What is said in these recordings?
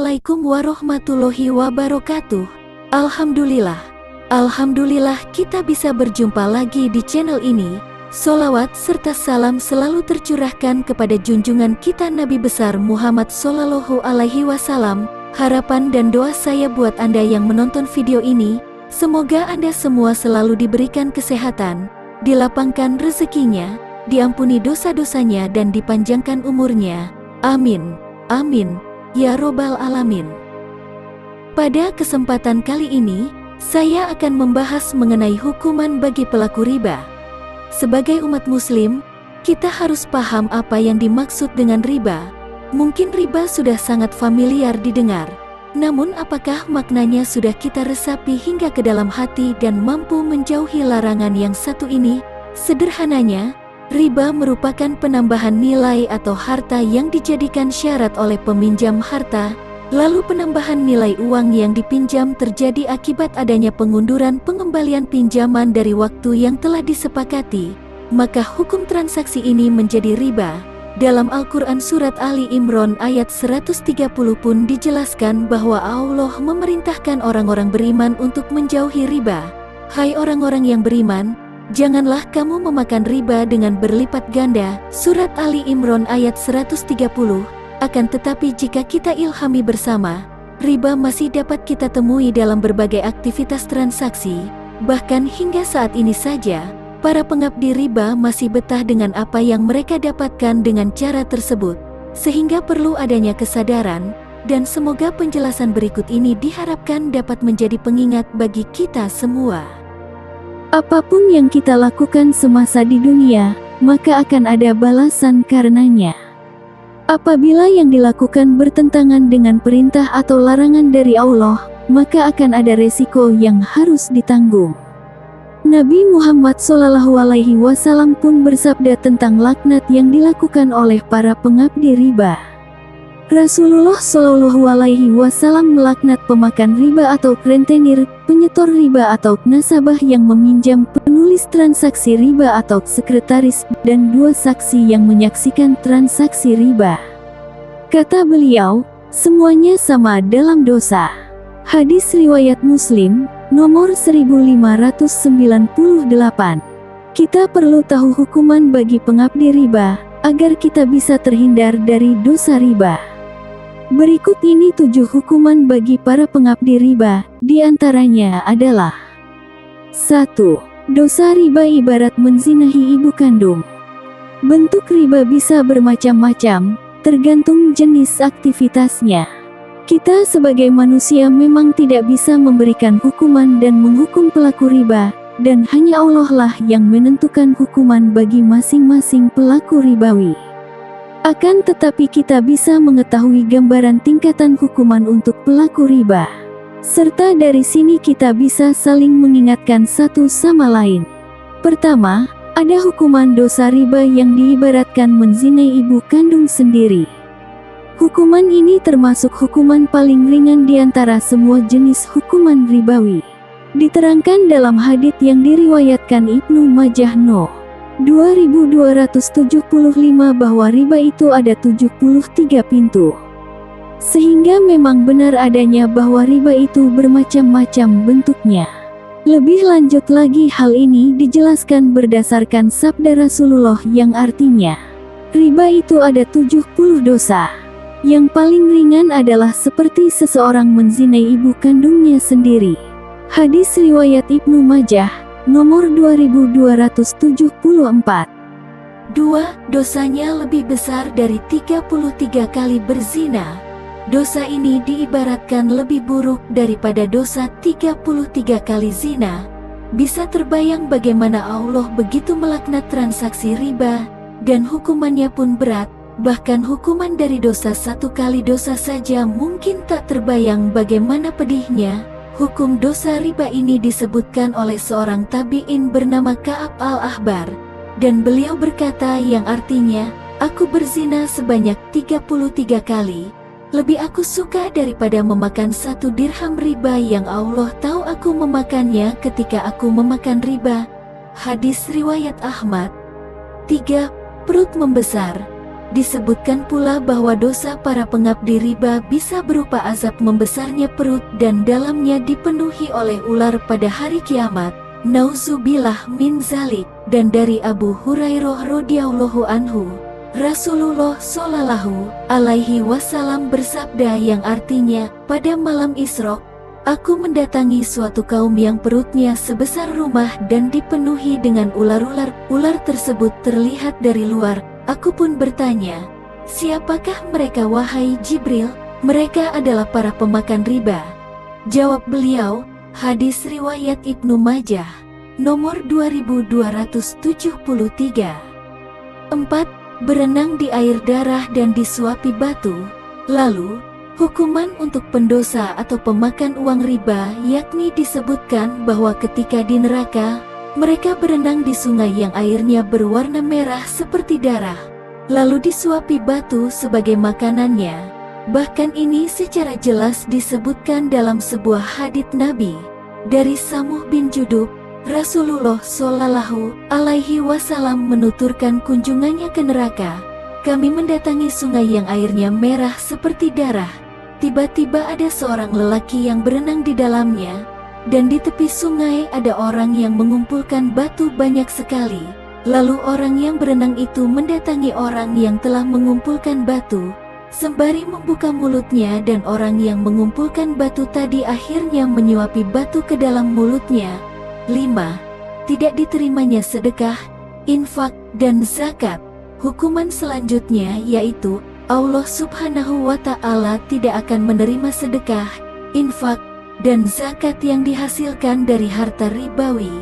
Assalamualaikum warahmatullahi wabarakatuh. Alhamdulillah. Alhamdulillah kita bisa berjumpa lagi di channel ini. Sholawat serta salam selalu tercurahkan kepada junjungan kita Nabi besar Muhammad Sallallahu Alaihi Wasallam. Harapan dan doa saya buat Anda yang menonton video ini, semoga Anda semua selalu diberikan kesehatan, dilapangkan rezekinya, diampuni dosa-dosanya dan dipanjangkan umurnya. Amin. Amin. Ya Robbal Alamin. Pada kesempatan kali ini, saya akan membahas mengenai hukuman bagi pelaku riba. Sebagai umat muslim, kita harus paham apa yang dimaksud dengan riba. Mungkin riba sudah sangat familiar didengar, namun apakah maknanya sudah kita resapi hingga ke dalam hati dan mampu menjauhi larangan yang satu ini? Sederhananya, riba merupakan penambahan nilai atau harta yang dijadikan syarat oleh peminjam harta, lalu penambahan nilai uang yang dipinjam terjadi akibat adanya pengunduran pengembalian pinjaman dari waktu yang telah disepakati, maka hukum transaksi ini menjadi riba. Dalam Al-Quran Surat Ali Imran ayat 130 pun dijelaskan bahwa Allah memerintahkan orang-orang beriman untuk menjauhi riba. Hai orang-orang yang beriman, janganlah kamu memakan riba dengan berlipat ganda. Surat Ali Imran ayat 130. Akan tetapi jika kita ilhami bersama, riba masih dapat kita temui dalam berbagai aktivitas transaksi. Bahkan hingga saat ini saja, para pengabdi riba masih betah dengan apa yang mereka dapatkan dengan cara tersebut. Sehingga perlu adanya kesadaran, dan semoga penjelasan berikut ini diharapkan dapat menjadi pengingat bagi kita semua. Apapun yang kita lakukan semasa di dunia, maka akan ada balasan karenanya. Apabila yang dilakukan bertentangan dengan perintah atau larangan dari Allah, maka akan ada resiko yang harus ditanggung. Nabi Muhammad SAW pun bersabda tentang laknat yang dilakukan oleh para pengabdi riba. Rasulullah SAW melaknat pemakan riba atau rentenir, penyetor riba atau nasabah yang meminjam, penulis transaksi riba atau sekretaris, dan dua saksi yang menyaksikan transaksi riba. Kata beliau, semuanya sama dalam dosa. Hadis riwayat Muslim, nomor 1598. Kita perlu tahu hukuman bagi pengabdi riba, agar kita bisa terhindar dari dosa riba. Berikut ini 7 hukuman bagi para pengabdi riba, di antaranya adalah 1. Dosa riba ibarat menzinahi ibu kandung. Bentuk riba bisa bermacam-macam, tergantung jenis aktivitasnya. Kita sebagai manusia memang tidak bisa memberikan hukuman dan menghukum pelaku riba, dan hanya Allah lah yang menentukan hukuman bagi masing-masing pelaku ribawi. Akan tetapi kita bisa mengetahui gambaran tingkatan hukuman untuk pelaku riba. Serta dari sini kita bisa saling mengingatkan satu sama lain. Pertama, ada hukuman dosa riba yang diibaratkan menzinai ibu kandung sendiri. Hukuman ini termasuk hukuman paling ringan di antara semua jenis hukuman ribawi. Diterangkan dalam hadits yang diriwayatkan Ibnu Majah No. 2275 bahwa riba itu ada 73 pintu. Sehingga memang benar adanya bahwa riba itu bermacam-macam bentuknya. Lebih lanjut lagi hal ini dijelaskan berdasarkan sabda Rasulullah yang artinya, riba itu ada 70 dosa. Yang paling ringan adalah seperti seseorang menzinai ibu kandungnya sendiri. Hadis riwayat Ibnu Majah, nomor 2274. 2. Dosanya lebih besar dari 33 kali berzina. Dosa ini diibaratkan lebih buruk daripada dosa 33 kali zina. Bisa terbayang bagaimana Allah begitu melaknat transaksi riba, dan hukumannya pun berat. Bahkan hukuman dari dosa 1 kali dosa saja mungkin tak terbayang bagaimana pedihnya. Hukum dosa riba ini disebutkan oleh seorang tabi'in bernama Ka'ab al-Ahbar, dan beliau berkata yang artinya, aku berzina sebanyak 33 kali. Lebih aku suka daripada memakan 1 dirham riba yang Allah tahu aku memakannya ketika aku memakan riba. Hadis riwayat Ahmad. 3. Perut membesar. Disebutkan pula bahwa dosa para pengabdi riba bisa berupa azab membesarnya perut dan dalamnya dipenuhi oleh ular pada hari kiamat. Nauzubillah min zalik. Dan dari Abu Hurairah radhiyallahu anhu, Rasulullah Shallallahu alaihi wasallam bersabda yang artinya, pada malam Isra, aku mendatangi suatu kaum yang perutnya sebesar rumah dan dipenuhi dengan ular-ular. Ular tersebut terlihat dari luar. Aku pun bertanya, siapakah mereka wahai Jibril? Mereka adalah para pemakan riba. Jawab beliau, hadis riwayat Ibnu Majah, nomor 2273. 4. Berenang di air darah dan disuapi batu. Lalu, hukuman untuk pendosa atau pemakan uang riba, yakni disebutkan bahwa ketika di neraka, mereka berenang di sungai yang airnya berwarna merah seperti darah, lalu disuapi batu sebagai makanannya. Bahkan ini secara jelas disebutkan dalam sebuah hadits Nabi. Dari Samuh bin Judub, Rasulullah Shallallahu alaihi wasallam menuturkan kunjungannya ke neraka. Kami mendatangi sungai yang airnya merah seperti darah. Tiba-tiba ada seorang lelaki yang berenang di dalamnya. Dan di tepi sungai ada orang yang mengumpulkan batu banyak sekali. Lalu orang yang berenang itu mendatangi orang yang telah mengumpulkan batu, sembari membuka mulutnya, dan orang yang mengumpulkan batu tadi akhirnya menyuapi batu ke dalam mulutnya. 5. Tidak diterimanya sedekah, infak, dan zakat. Hukuman selanjutnya yaitu, Allah Subhanahu wa Ta'ala tidak akan menerima sedekah, infak, dan zakat yang dihasilkan dari harta ribawi.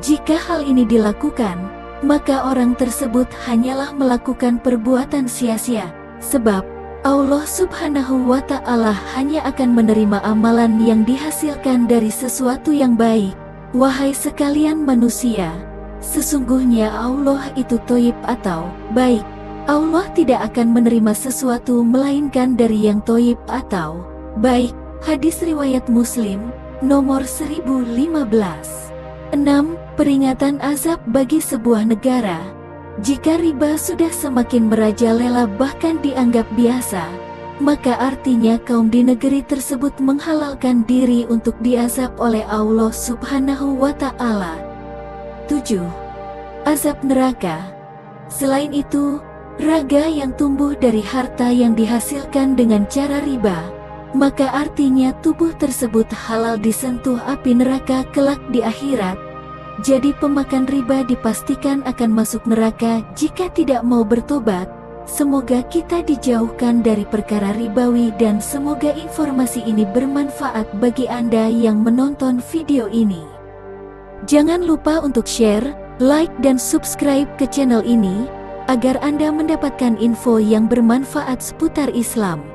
Jika hal ini dilakukan, maka orang tersebut hanyalah melakukan perbuatan sia-sia, sebab Allah Subhanahu wa Ta'ala hanya akan menerima amalan yang dihasilkan dari sesuatu yang baik. Wahai sekalian manusia, sesungguhnya Allah itu thayyib atau baik. Allah tidak akan menerima sesuatu melainkan dari yang thayyib atau baik. Hadis riwayat Muslim, nomor 1015. 6. Peringatan azab bagi sebuah negara. Jika riba sudah semakin merajalela bahkan dianggap biasa, maka artinya kaum di negeri tersebut menghalalkan diri untuk diazab oleh Allah Subhanahu wa Ta'ala. 7. Azab neraka. Selain itu, raga yang tumbuh dari harta yang dihasilkan dengan cara riba, maka artinya tubuh tersebut halal disentuh api neraka kelak di akhirat. Jadi pemakan riba dipastikan akan masuk neraka jika tidak mau bertobat. Semoga kita dijauhkan dari perkara ribawi dan semoga informasi ini bermanfaat bagi Anda yang menonton video ini. Jangan lupa untuk share, like, dan subscribe ke channel ini agar Anda mendapatkan info yang bermanfaat seputar Islam.